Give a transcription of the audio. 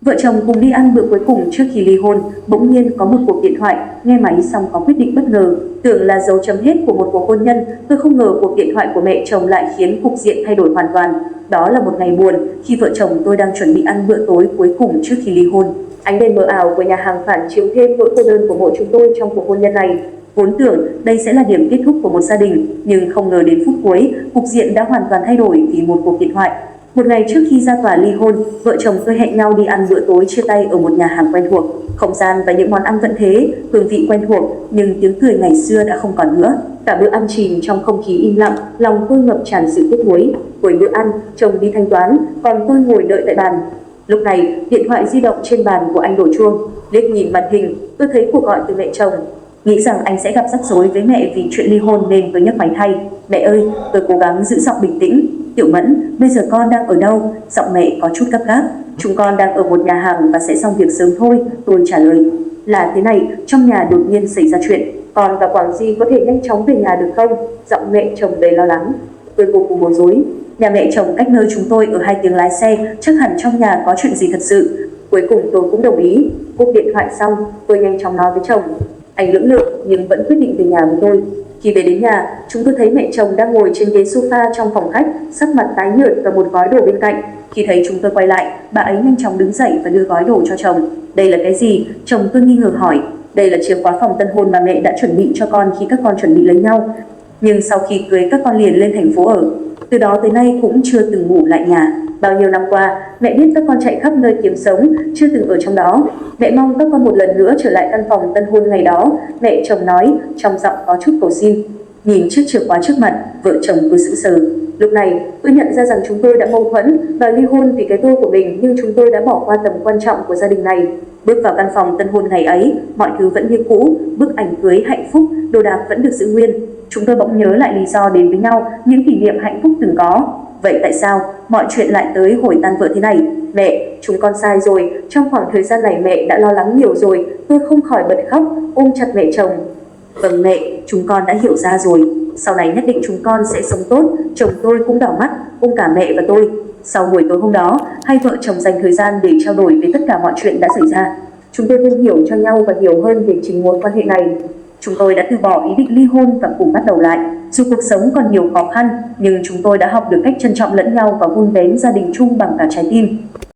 Vợ chồng cùng đi ăn bữa cuối cùng trước khi ly hôn, bỗng nhiên có một cuộc điện thoại, nghe máy xong có quyết định bất ngờ. Tưởng là dấu chấm hết của một cuộc hôn nhân, tôi không ngờ cuộc điện thoại của mẹ chồng lại khiến cục diện thay đổi hoàn toàn. Đó là một ngày buồn khi vợ chồng tôi đang chuẩn bị ăn bữa tối cuối cùng trước khi ly hôn. Ánh đèn mờ ảo của nhà hàng phản chiếu thêm nỗi cô đơn của mỗi chúng tôi trong cuộc hôn nhân này. Vốn tưởng đây sẽ là điểm kết thúc của một gia đình, nhưng không ngờ đến phút cuối, cục diện đã hoàn toàn thay đổi vì một cuộc điện thoại. Một ngày trước khi ra tòa ly hôn, vợ chồng tôi hẹn nhau đi ăn bữa tối chia tay ở một nhà hàng quen thuộc. Không gian và những món ăn vẫn thế, hương vị quen thuộc, nhưng tiếng cười ngày xưa đã không còn nữa. Cả bữa ăn chìm trong không khí im lặng, lòng tôi ngập tràn sự tiếc nuối. Cuối bữa ăn, chồng đi thanh toán, còn tôi ngồi đợi tại bàn. Lúc này, điện thoại di động trên bàn của anh đổ chuông. Liếc nhìn màn hình, tôi thấy cuộc gọi từ mẹ chồng. Nghĩ rằng anh sẽ gặp rắc rối với mẹ vì chuyện ly hôn nên tôi nhấc máy thay. Mẹ ơi, tôi cố gắng giữ giọng bình tĩnh. Tiểu Mẫn, bây giờ con đang ở đâu? Giọng mẹ có chút gấp gáp. Chúng con đang ở một nhà hàng và sẽ xong việc sớm thôi, tôi trả lời. Là thế này, trong nhà đột nhiên xảy ra chuyện. Con và Quảng Di có thể nhanh chóng về nhà được không? Giọng mẹ chồng đầy lo lắng. Tôi vô cùng bối rối. Nhà mẹ chồng cách nơi chúng tôi ở 2 tiếng lái xe, chắc hẳn trong nhà có chuyện gì thật sự. Cuối cùng tôi cũng đồng ý. Cúp điện thoại xong, tôi nhanh chóng nói với chồng. Anh lưỡng lự nhưng vẫn quyết định về nhà với tôi. Khi về đến nhà, chúng tôi thấy mẹ chồng đang ngồi trên ghế sofa trong phòng khách, sắc mặt tái nhợt và một gói đồ bên cạnh. Khi thấy chúng tôi quay lại, bà ấy nhanh chóng đứng dậy và đưa gói đồ cho chồng. Đây là cái gì? Chồng tôi nghi ngờ hỏi. Đây là chìa khóa phòng tân hôn mà mẹ đã chuẩn bị cho con khi các con chuẩn bị lấy nhau. Nhưng sau khi cưới các con liền lên thành phố ở. Từ đó tới nay cũng chưa từng ngủ lại nhà. Bao nhiêu năm qua, mẹ biết các con chạy khắp nơi kiếm sống, chưa từng ở trong đó. Mẹ mong các con một lần nữa trở lại căn phòng tân hôn ngày đó, mẹ chồng nói, trong giọng có chút cầu xin. Nhìn chiếc chìa khóa trước mặt, vợ chồng tôi sững sờ. Lúc này, tôi nhận ra rằng chúng tôi đã mâu thuẫn và ly hôn vì cái tôi của mình, nhưng chúng tôi đã bỏ qua tầm quan trọng của gia đình này. Bước vào căn phòng tân hôn ngày ấy, mọi thứ vẫn như cũ, bức ảnh cưới hạnh phúc, đồ đạc vẫn được giữ nguyên. Chúng tôi bỗng nhớ lại lý do đến với nhau, những kỷ niệm hạnh phúc từng có. Vậy tại sao mọi chuyện lại tới hồi tan vỡ thế này? Mẹ, chúng con sai rồi. Trong khoảng thời gian này mẹ đã lo lắng nhiều rồi. Tôi không khỏi bật khóc, ôm chặt mẹ chồng. Vâng mẹ, chúng con đã hiểu ra rồi. Sau này nhất định chúng con sẽ sống tốt. Chồng tôi cũng đỏ mắt, ôm cả mẹ và tôi. Sau buổi tối hôm đó, hai vợ chồng dành thời gian để trao đổi về tất cả mọi chuyện đã xảy ra. Chúng tôi thêm hiểu cho nhau và hiểu hơn về chính mối quan hệ này. Chúng tôi đã từ bỏ ý định ly hôn và cùng bắt đầu lại. Dù cuộc sống còn nhiều khó khăn, nhưng chúng tôi đã học được cách trân trọng lẫn nhau và vun vén gia đình chung bằng cả trái tim.